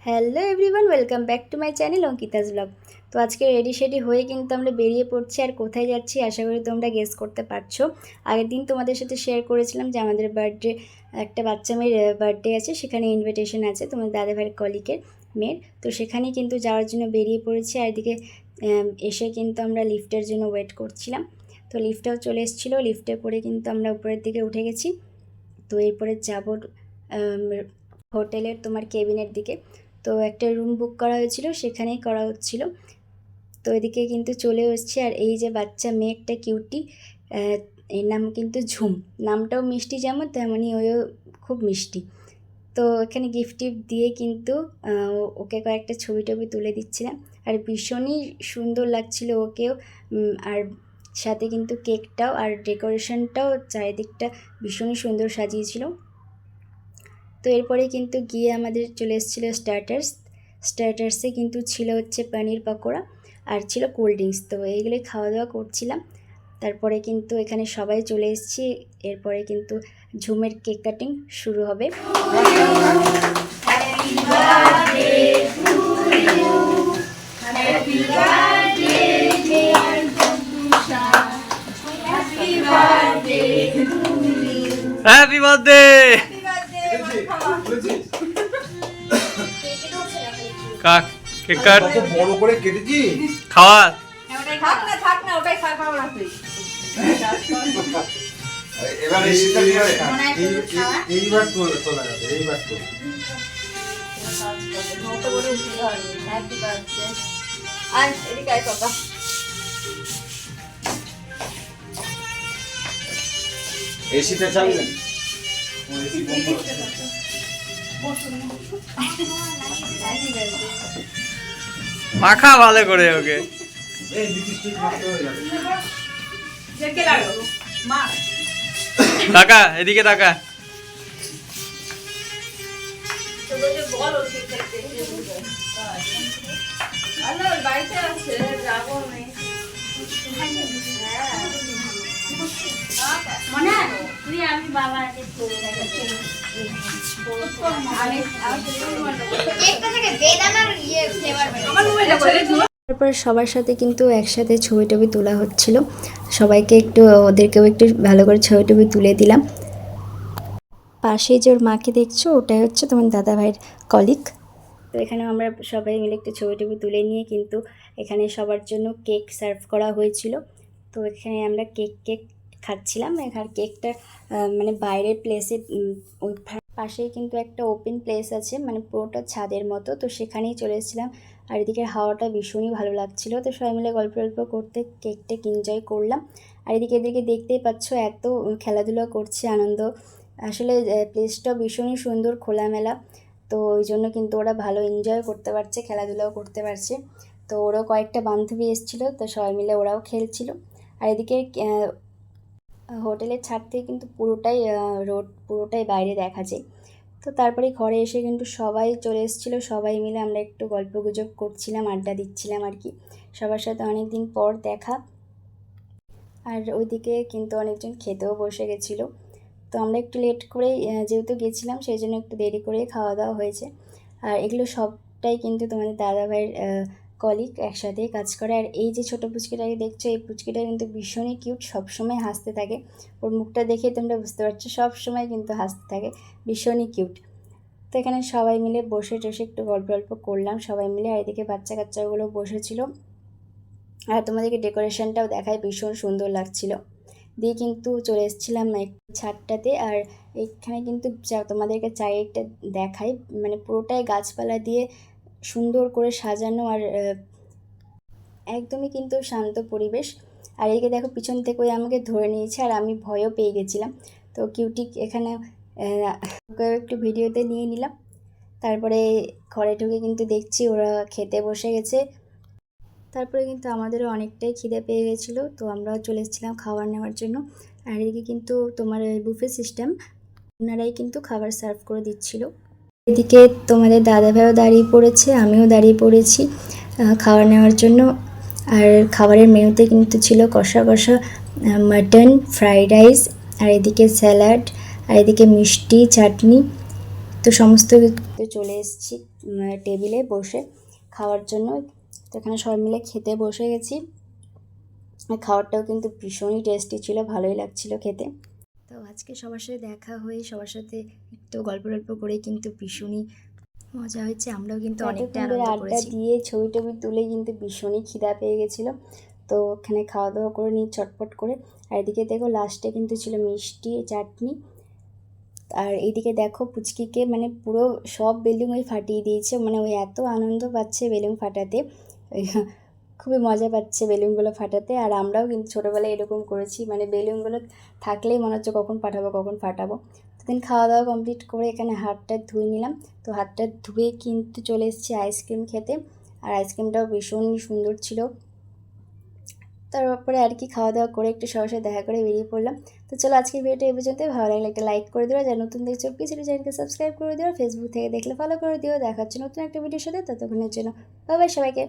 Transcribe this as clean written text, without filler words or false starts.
Hello everyone, welcome back to my channel Ankita's blog. তো আজকে ready shady হয়ে কিন্তু আমরা বেরিয়ে পড়ছি। আর কোথায় যাচ্ছি আশা করি তোমরা গেস করতে পারছো। আগের দিন তোমাদের সাথে শেয়ার করেছিলাম যে আমাদের বার্থডে, একটা বাচ্চা মেয়ের বার্থডে আছে, সেখানে ইনভিটেশন আছে তোমার দাদাভাইয়ের কলিগের মেয়ের। তো সেখানেই কিন্তু যাওয়ার জন্য বেরিয়ে পড়েছি। আর এদিকে এসে কিন্তু আমরা লিফটের জন্য ওয়েট করছিলাম। তো লিফটটাও চলে এসেছিলো, লিফটে করে কিন্তু আমরা উপরের দিকে উঠে গেছি। তো এরপরে যাব হোটেলের তোমার কেবিনের দিকে। তো একটা রুম বুক করা হয়েছিল, সেখানেই করা হচ্ছিল। তো এদিকে কিন্তু চলে এসেছি। আর এই যে বাচ্চা মেয়ে একটা কিউটি, এর নাম কিন্তু ঝুম। নামটাও মিষ্টি যেমন তেমনই ওও খুব মিষ্টি। তো এখানে গিফট টিফট দিয়ে কিন্তু ওকে কয়েকটা ছবি টবি তুলে দিচ্ছিলাম। আর ভীষণই সুন্দর লাগছিল ওকেও। আর সাথে কিন্তু কেকটাও আর ডেকোরেশনটাও চারিদিকটা ভীষণই সুন্দর সাজিয়েছিল। তো এরপরে কিন্তু গিয়ে আমাদের চলে এসেছিলো স্টার্টার্সে কিন্তু ছিল হচ্ছে পনির পকোড়া আর ছিল কোল্ড ড্রিঙ্কস। তো এইগুলোই খাওয়া দাওয়া করছিলাম। তারপরে কিন্তু এখানে সবাই চলে এসেছি। এরপরে কিন্তু ঝুমের কেক কাটিং শুরু হবে। Happy birthday. কাক কেক কাট বড় করে কেটেছি খাওয়া। এবার এইবার তোলা যাবে, এইবার তো এসিতে চালবেন। মাখা ভালো করে ওকে। টাকা এদিকে টাকা। তারপরে সবার সাথে কিন্তু একসাথে ছবি টবি তোলা হচ্ছিল। সবাইকে একটু, ওদেরকেও একটু ভালো করে ছবি টবি তুলে দিলাম। পাশে যে ওর মাকে দেখছো, ওটাই হচ্ছে তোমার দাদাভাইয়ের কলিগ। তো এখানে আমরা সবাই মিলে একটু ছবি টবি তুলে নিয়ে কিন্তু এখানে সবার জন্য কেক সার্ভ করা হয়েছিল। তো এখানে আমরা কেক খাচ্ছিলাম। এখানে কেকটা মানে বাইরের প্লেসে, ওই পাশেই কিন্তু একটা ওপেন প্লেস আছে, মানে পুরোটা ছাদের মতো। তো সেখানেই চলে এসেছিলাম। আর এদিকে হাওয়াটা ভীষণই ভালো লাগছিল। তো সবাই মিলে গল্প করতে কেকটা এনজয় করলাম। আর এদিকে দেখতেই পাচ্ছ এত খেলাধুলা করছে, আনন্দ। আসলে প্লেসটাও ভীষণই সুন্দর, খোলামেলা। তো ওই জন্য কিন্তু ওরা ভালো এনজয় করতে পারছে, খেলাধুলাও করতে পারছে। তো ওরাও কয়েকটা বান্ধবী এসেছিলো, তো সবাই মিলে ওরাও খেলছিল। আর এদিকে হোটেলের ছাদ থেকে কিন্তু পুরোটাই রোড, পুরোটাই বাইরে দেখা যায়। তো তারপরে ঘরে এসে কিন্তু সবাই চলে এসেছিলো। সবাই মিলে আমরা একটু গল্পগুজব করছিলাম, আড্ডা দিচ্ছিলাম আর কি। সবার সাথে অনেক দিন পর দেখা। আর ওইদিকে কিন্তু অনেকজন খেতেও বসে গেছিলো। তো আমরা একটু লেট করেই যেহেতু গেছিলাম, সেই জন্য একটু দেরি করেই খাওয়া দাওয়া হয়েছে। আর এগুলো সবটাই কিন্তু তোমাদের দাদাভাইয়ের কলিগ, একসাথেই কাজ করে। আর এই যে ছোটো পুচকিটাকে দেখছো, এই পুচকিটা কিন্তু ভীষণই কিউট, সবসময় হাসতে থাকে। ওর মুখটা দেখে তোমরা বুঝতে পারছো, সবসময় কিন্তু হাসতে থাকে, ভীষণই কিউট। তো এখানে সবাই মিলে বসে একটু গল্প করলাম সবাই মিলে। আর এদিকে বাচ্চা কাচ্চাগুলো বসেছিল। আর তোমাদেরকে ডেকোরেশনটাও দেখায়, ভীষণ সুন্দর লাগছিল। দিয়ে কিন্তু চলে এসেছিলাম ছাদটাতে। আর এখানে কিন্তু তোমাদেরকে চারিদিকটা দেখাই, মানে পুরোটাই গাছপালা দিয়ে সুন্দর করে সাজানো। আর একদমই কিন্তু শান্ত পরিবেশ। আর এদিকে দেখো পিছন থেকে ওই আমাকে ধরে নিয়েছে, আর আমি ভয়ও পেয়ে গেছিলাম। তো কিউটি এখানে একটু ভিডিওতে নিয়ে নিলাম। তারপরে ঘরে ঢুকে কিন্তু দেখছি ওরা খেতে বসে গেছে। তারপরে কিন্তু আমাদেরও অনেকটাই খিদে পেয়ে গেছিলো, তো আমরাও চলে এসেছিলাম খাবার নেওয়ার জন্য। আর এদিকে কিন্তু তোমার বুফে সিস্টেম, ওনারাই কিন্তু খাবার সার্ভ করে দিচ্ছিলো। এদিকে তোমাদের দাদাভাইও দাঁড়িয়ে পড়েছে, আমিও দাঁড়িয়ে পড়েছি খাবার নেওয়ার জন্য। আর খাবারের মেনুতে কিন্তু ছিল কষা মাটন, ফ্রাইড রাইস, আর এদিকে স্যালাড, আর এদিকে মিষ্টি, চাটনি। তো সমস্ত চলে এসেছি টেবিলে বসে খাওয়ার জন্য। তো এখানে সবাই মিলে খেতে বসে গেছি। আর খাবারটাও কিন্তু ভীষণই টেস্টি ছিল, ভালোই লাগছিল খেতে। তো আজকে সবার সাথে দেখা হয়ে সবার সাথে একটু গল্প করে কিন্তু ভীষণই মজা হয়েছে। আমরাও কিন্তু অনেকটা আনন্দ আড্ডা করেছি। দিয়ে ছবি টবি তুলে কিন্তু ভীষণই খিদা পেয়ে গেছিলো। তো ওখানে খাওয়া দাওয়া করে নিই চটপট করে। আর এদিকে দেখো লাস্টে কিন্তু ছিল মিষ্টি চাটনি। আর এইদিকে দেখো পুচকিকে মানে পুরো সব বেলুন ওই ফাটিয়ে দিয়েছে, মানে ওই এত আনন্দ পাচ্ছে বেলুন ফাটাতে, খুবই মজা পাচ্ছে বেলুনগুলো ফাটাতে। আর আমরাও কিন্তু ছোটোবেলায় এরকম করেছি, মানে বেলুনগুলো থাকলেই মনে হচ্ছে কখন ফাটাবো। তো দিন খাওয়া দাওয়া কমপ্লিট করে এখানে হাতটা ধুয়ে নিলাম। তো হাতটা ধুয়ে কিন্তু চলে এসেছি আইসক্রিম খেতে। আর আইসক্রিমটাও ভীষণই সুন্দর ছিল। তারপরে আর কি খাওয়া দাওয়া করে একটু সবার সাথে দেখা করে বেরিয়ে পড়লাম। তো চলো আজকের ভিডিওটা এই পর্যন্তই। ভালো লাগলে একটা লাইক করে দিও, যারা নতুন দেখছো প্লিজ চ্যানেলকে সাবস্ক্রাইব করে দিও, ফেসবুক থেকে দেখলে ফলো করে দিও। দেখা হচ্ছে নতুন একটা ভিডিওর সাথে, ততক্ষণের জন্য বাই বাই সবাইকে।